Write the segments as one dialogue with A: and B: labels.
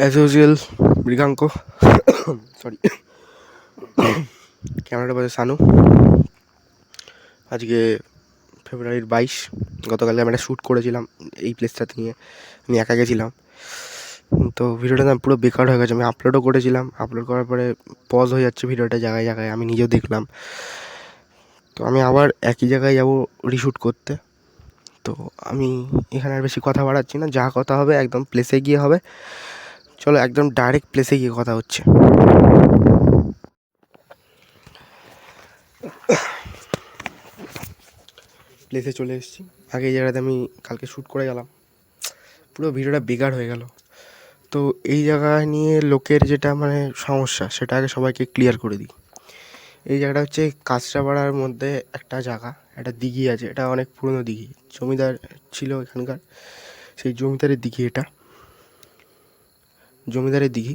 A: As usual Mriganka, sorry, ক্যামেরাটা বাজে সানু। আজকে ফেব্রুয়ারির 22। গতকালে আমি একটা শ্যুট করেছিলাম এই প্লেসটাতে নিয়ে, আমি একা গেছিলাম। তো ভিডিওটা না পুরো বেকার হয়ে গেছে। আমি আপলোডও করেছিলাম, আপলোড করার পরে পজ হয়ে যাচ্ছে ভিডিওটা জায়গায় জায়গায়, আমি নিজেও দেখলাম। তো আমি আবার একই জায়গায় যাব রিশ্যুট করতে। তো আমি এখানে আর বেশি কথা বাড়াচ্ছি না, যা কথা হবে একদম প্লেসে গিয়ে হবে। চলো একদম ডাইরেক্ট প্লেসে গিয়ে কথা হচ্ছে। প্লেসে চলে এসেছি। আগে এই জায়গাতে আমি কালকে শ্যুট করে গেলাম, পুরো ভিডিওটা বেকার হয়ে গেল। তো এই জায়গা নিয়ে লোকের যেটা মানে সমস্যা, সেটা আগে সবাইকে ক্লিয়ার করে দিই। এই জায়গাটা হচ্ছে কাঁচরাপাড়ার মধ্যে একটা জায়গা, একটা দিঘি আছে। এটা অনেক পুরনো দিঘি, জমিদার ছিল এখানকার, সেই জমিদারের দিঘি। এটা জমিদারের দিঘি,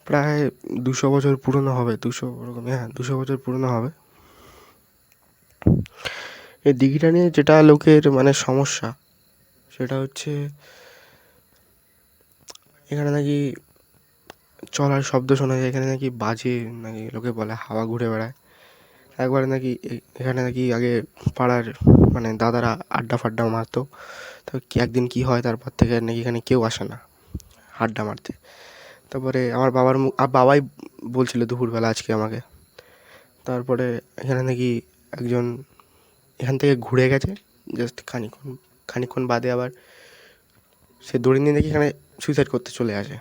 A: প্রায় 200 বছর পুরনো হবে, 200 ওরকম, হ্যাঁ 200 বছর পুরনো হবে। এই দিঘিটা নিয়ে যেটা লোকের মানে সমস্যা, সেটা হচ্ছে এখানে নাকি চলার শব্দ শোনা যায়, এখানে নাকি বাজে, নাকি লোকে বলে হাওয়া ঘুরে বেড়ায়। একবারে নাকি এখানে নাকি আগে পাড়ার মানে দাদারা আড্ডা ফাড্ডা মারতো। তো একদিন কী হয়, তারপর থেকে নাকি এখানে কেউ আসে না আড্ডা মারতে। তারপরে আমার বাবাই বলছিল দুপুরবেলা আজকে আমাকে। তারপরে এখানে নাকি একজন এখান থেকে ঘুরে গেছে, জাস্ট খানিকক্ষণ বাদে আবার সে দড়ি নিয়ে নাকি এখানে সুইসাইড করতে চলে আসে।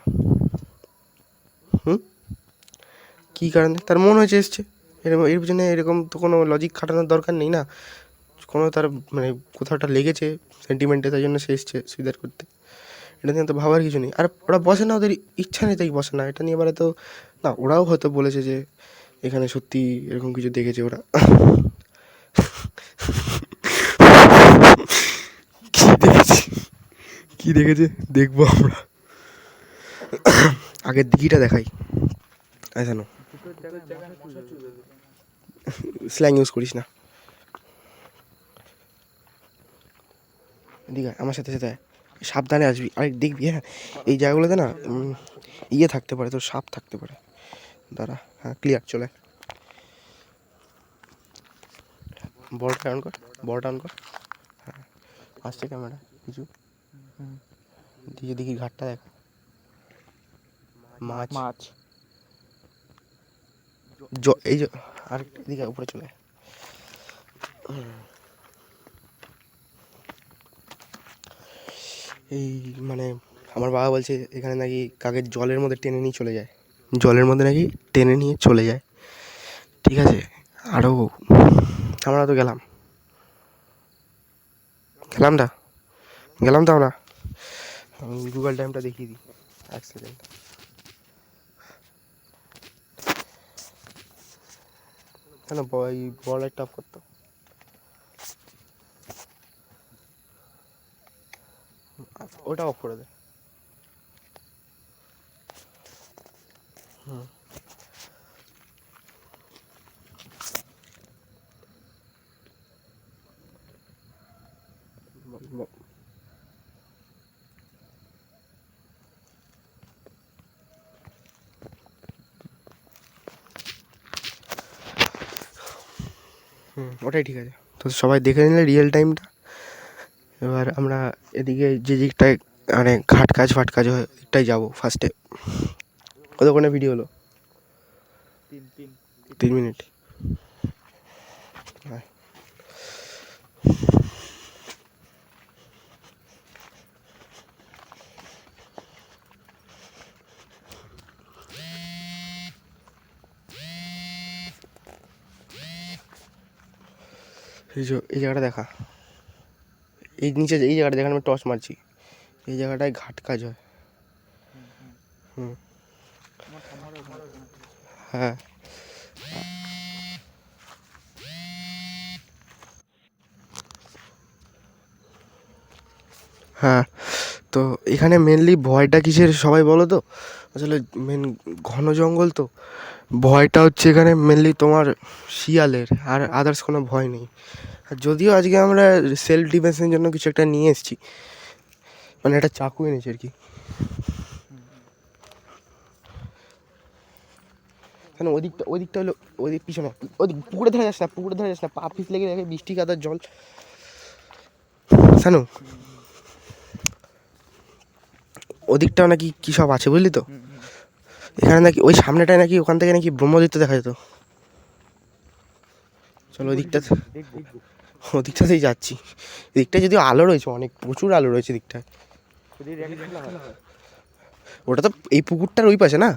A: কী কারণে তার মন হয়েছে এসছে, এর পিছনে এরকম তো কোনো লজিক খাটানোর দরকার নেই না। কোনো তার মানে কোথাও একটা লেগেছে সেন্টিমেন্টে, তাই জন্য সে এসছে সুইসাইড করতে। এটা নিয়ে তো ভাবার কিছু নেই। আর ওরা বসে না, ওদের ইচ্ছা নেই তাই বসে না। এটা নিয়ে এবারে তো না, ওরাও হয়তো বলেছে যে এখানে সত্যি এরকম কিছু দেখেছে ওরা। কী দেখেছে, কী দেখেছে দেখবো আমরা। আগের দিঘিটা দেখাই। আচ্ছা না, স্ল্যাং ইউজ করিস না। এদিকে আমার সাথে সাথে সাবধানে আসবি। আরে দেখবি, হ্যাঁ এই জায়গাগুলোতে না ইয়ে থাকতে পারে, তো সাপ থাকতে পারে। দাঁড়া, হ্যাঁ ক্লিয়ার, চলে। বড়টা অন কর, বড়টা অন কর। হ্যাঁ আসছে ক্যামেরা কিছু, দিয়ে দেখি ঘাটটা দেখ। মাছ মাছ এই যে আর এদিকে উপরে চলে। এই মানে আমার বাবা বলছে এখানে নাকি কাকের জলের মধ্যে টেনে নিয়ে চলে যায়, জলের মধ্যে নাকি টেনে নিয়ে চলে যায়। ঠিক আছে, আরও আমরা তো গেলাম তো আমরা। আমি গুগল টাইমটা দেখিয়ে দিই, 1 সেকেন্ড। কেন বড় একটা অফ করতো, ওটা অফ করে দে। ওটাই ঠিক আছে। তো সবাই দেখে নিলে রিয়েল টাইমটা। এবার আমরা এদিকে যে দিকটায় মানে ঘাট কাজ ফাট কাজ হয় দিকটাই যাবো ফার্স্টে। কতক্ষণে ভিডিও হলো? 3 মিনিট। এই জায়গাটা দেখা, এই নিচে এই জায়গাটা যেখানে আমি টর্চ মারছি, এই জায়গাটায় ঘাট কাজ হয়। হ্যাঁ হ্যাঁ, তো এখানে মেনলি ভয়টা কিসের সবাই বলো তো? আসলে মেন ঘন জঙ্গল তো, ভয়টা হচ্ছে এখানে মেনলি তোমার শিয়ালের, আর আদার্স কোনো ভয় নেই। আর যদিও আজকে আমরা সেলফ ডিফেন্সের জন্য কিছু একটা নিয়ে এসেছি, মানে একটা চাকু এনেছি আর কি। কেন ওই দিকটা হলো ওই দিক পিছনে, ওই দিক পুকুরে ধরে যাস না, পুকুরে ধরে যাস না, পা পিস লেগে যাবে, বৃষ্টি কাদার জল। শানু ওদিকটাও নাকি কী সব আছে বুঝলি তো, এখানে নাকি ওই সামনেটায় নাকি ওখান থেকে নাকি ব্রহ্মদৈত্য দেখা যেত। চলো ওদিকটাতেই যাচ্ছি। এদিকটায় যদিও আলো রয়েছে, অনেক প্রচুর আলো রয়েছে দিকটায়। ওটা তো এই পুকুরটার ওই পাশে না।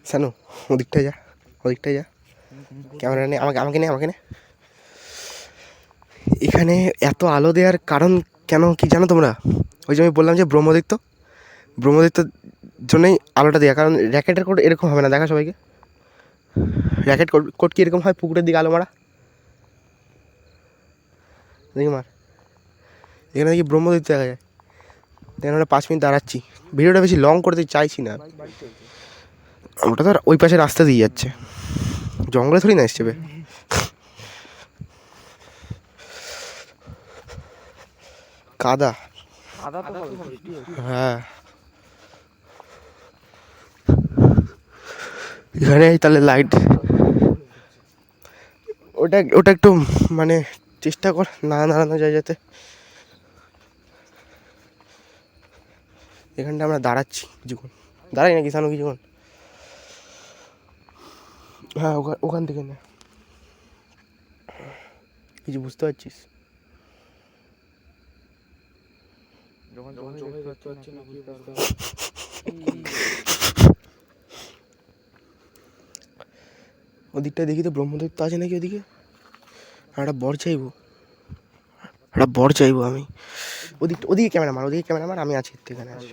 A: শানু ওদিকটায় যা, ওদিকটায় যা, ক্যামেরা নে, আমাকে নে, আমাকে নে। এখানে এত আলো দেওয়ার কারণ কেন কি জানো তোমরা? ওই যে আমি বললাম যে ব্রহ্মদৈত্যর জন্যই আলোটা দেওয়া। কারণ র্যাকেটের কোড এরকম হবে না, দেখা সবাইকে র্যাকেট কোড কি এরকম হয়, পুকুরের দিকে আলো মারা দেখি মার। এখানে দেখি ব্রহ্মদৈত্য দেখা যায়। এখানে আমরা 5 মিনিট দাঁড়াচ্ছি, ভিডিওটা বেশি লং করতে চাইছি না। ওটা তো ওই পাশে রাস্তা দিয়ে যাচ্ছে, জঙ্গলে থরি না এসছে বে। কাদা, হ্যাঁ এখানে তাহলে লাইট, ওটা একটু মানে চেষ্টা কর না দাঁড়ানো যায় যাতে। এখানটা আমরা দাঁড়াচ্ছি কিছুক্ষণ, দাঁড়াই নাকি সানু কিছুক্ষণ? হ্যাঁ ওখান থেকে না, কিছু বুঝতে পারছিস? ওদিকটা দেখি তো ব্রহ্মদৈত্য আছে নাকি ওদিকে। একটা বর চাইবো আমি। ওদিকে ক্যামেরা মার, আমি আছি এখানে আছি।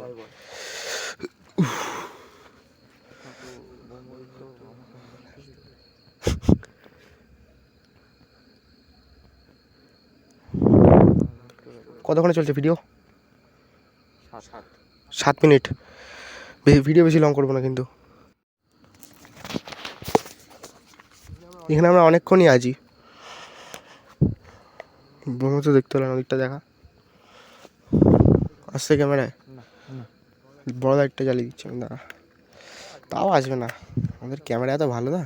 A: কতক্ষণে চলছে ভিডিও? 7 মিনিট। ভিডিও বেশি লং করবো না কিন্তু। এখানে আমরা অনেকক্ষণই আছি। ব্রহ্মদৈত্য দেখতে হলো না, ওদিকটা দেখা আসছে ক্যামেরায়। বড় লাইটটা জ্বালিয়ে দিচ্ছি আমি, দাঁড়া। তাও আসবে না, আমাদের ক্যামেরা এত ভালো না।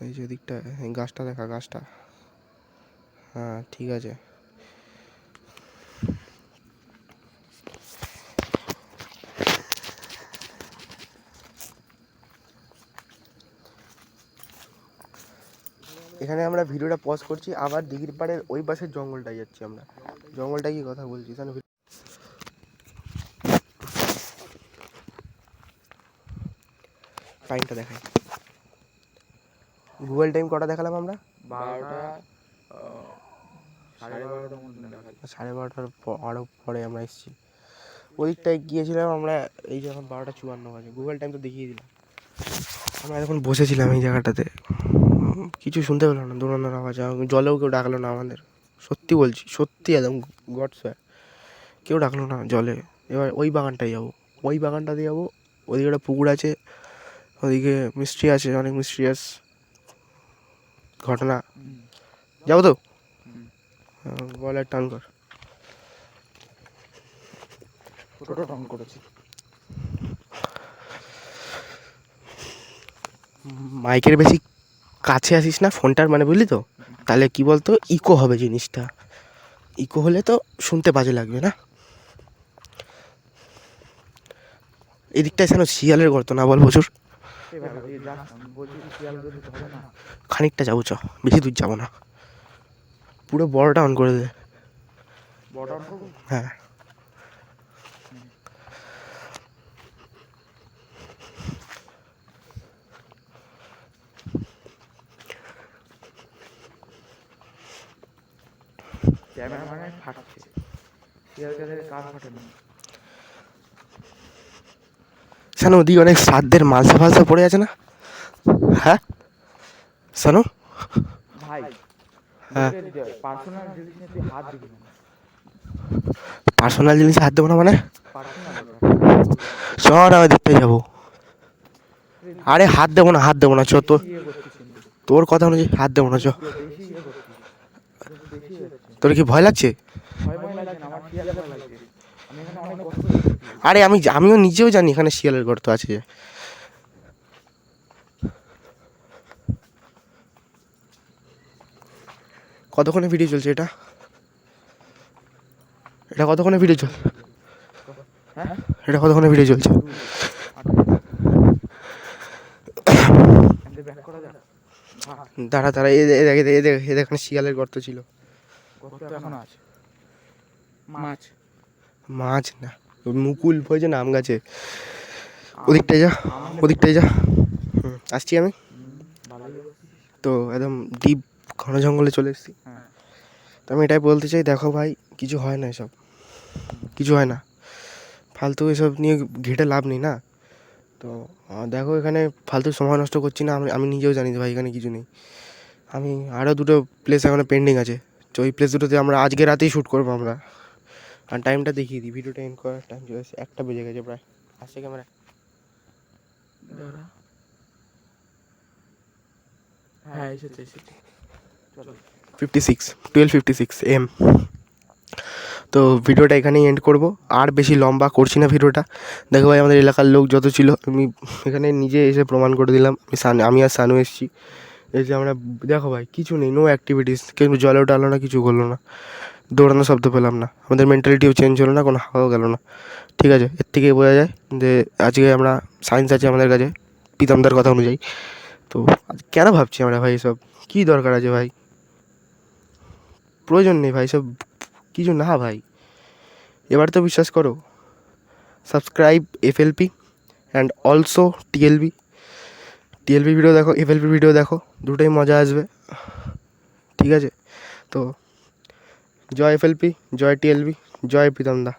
A: এই যে ওদিকটা, এই গাছটা দেখা, গাছটা, হ্যাঁ ঠিক আছে। এখানে আমরা ভিডিওটা পজ করছি, আবার দিঘির পাড়ের ওই পাশের জঙ্গলটায় যাচ্ছি আমরা। জঙ্গলটা কি কথা বলছি জানো? টাইমটা দেখাই, গুগল টাইম কটা দেখালাম আমরা? 12:30 আরও পরে আমরা এসেছি। ওদিকটায় গিয়েছিলাম আমরা, এই যে এখন 12:54 বাজে, গুগল টাইম তো দেখিয়ে দিলাম। আমরা এখন বসেছিলাম এই জায়গাটাতে, কিছু শুনতে পেলাম না, দৌড়ানোর আওয়াজ, জলেও কেউ ডাকলো না আমাদের। সত্যি বলছি, সত্যি একদম গড স্যার, কেউ ডাকলো না জলে। এবার ওই বাগানটায় যাবো, ওই বাগানটাতে যাবো। ওদিকে একটা পুকুর আছে, ওদিকে মিস্ট্রি আছে, অনেক মিস্ট্রিয়াস ঘটনা। যাবো তো? বল আর টান কর। মাইকের বেশি কাছে আসিস না ফোনটার, মানে বুঝলি তো? তাহলে কি বলতো, ইকো হবে জিনিসটা, ইকো হলে তো শুনতে বাজে লাগবে না। এদিকটায় যেন শিয়ালের গর্ত না বল প্রচুর। খানিকটা যাবো, চ, বেশি দূর যাবো না। পুরো বড়টা অন করে দে। হ্যাঁ শানু, ওদিকে অনেক শ্রাদ্ধের মালসা ফালসা পড়ে আছে না? হ্যাঁ শানু, হ্যাঁ পার্সোনাল জিনিসে হাত দেবো না মানে? চ না ওই দেখতে যাবো। আরে হাত দেবো না, হাত দেবো না, চ তোর তোর কথা অনুযায়ী হাত দেবো না, চ। তোর কি ভয় লাগছে? আরে আমিও নিজেও জানি এখানে শিয়ালের গর্ত আছে। কতক্ষণে ভিডিও চলছে এটা? এটা কতক্ষণে ভিডিও চলছে? এটা কতক্ষণে ভিডিও চলছে? দাঁড়া দাঁড়া, এ দেখ এখানে শিয়ালের গর্ত ছিল। মাছ না, মুকুল হয়েছে না আম গাছে, ওদিকটায় যা, ওদিকটায় যা। আসছি আমি তো, একদম ডিপ ঘন জঙ্গলে চলে এসেছি। তো আমি এটাই বলতে চাই, দেখো ভাই কিছু হয় না, এসব কিছু হয় না, ফালতু এসব নিয়ে ঘেটে লাভ নেই না। তো দেখো এখানে ফালতু সময় নষ্ট করছি না, আমি নিজেও জানি যে ভাই এখানে কিছু নেই। আমি আরও দুটো প্লেস এখানে পেন্ডিং আছে, তো ওই প্লেস দুটোতে আমরা আজকে রাতেই শ্যুট করবো আমরা। আর টাইমটা দেখিয়ে দিই, ভিডিওটা এন্ড করার টাইম চলে এসেছে, 1টা বেজে গেছে প্রায়। আসছে ক্যামেরা,
B: হ্যাঁ এসেছে
A: 12:56 AM। তো ভিডিওটা এখানেই এন্ড করব, আর বেশি লম্বা করছি না ভিডিওটা। দেখো ভাই আমাদের এলাকার লোক যত ছিল আমি এখানে নিজে এসে প্রমাণ করে দিলাম। আমি আর সানু এসেছি, এই যে আমরা, দেখো ভাই কিছু নেই, নো অ্যাক্টিভিটিস, কিন্তু জলেও ডালো না, কিছু করলো না, দৌড়ানো শব্দ পেলাম না, আমাদের মেন্টালিটিও চেঞ্জ হলো না, কোনো হাওয়াও গেল না। ঠিক আছে, এর থেকেই বোঝা যায় যে আজকে আমরা সায়েন্স আছে আমাদের কাছে, প্রীতমদার কথা অনুযায়ী। তো কেন ভাবছি আমরা ভাই এসব, কী দরকার আছে ভাই, প্রয়োজন নেই ভাই সব কিছু না ভাই। এবার তো বিশ্বাস করো, subscribe FLP and also TLB video দেখো, FLP ভিডিও দেখো, দুটোই মজা আসবে। ঠিক আছে, তো জয় FLP, জয় TLB, জয় প্রীতমদা।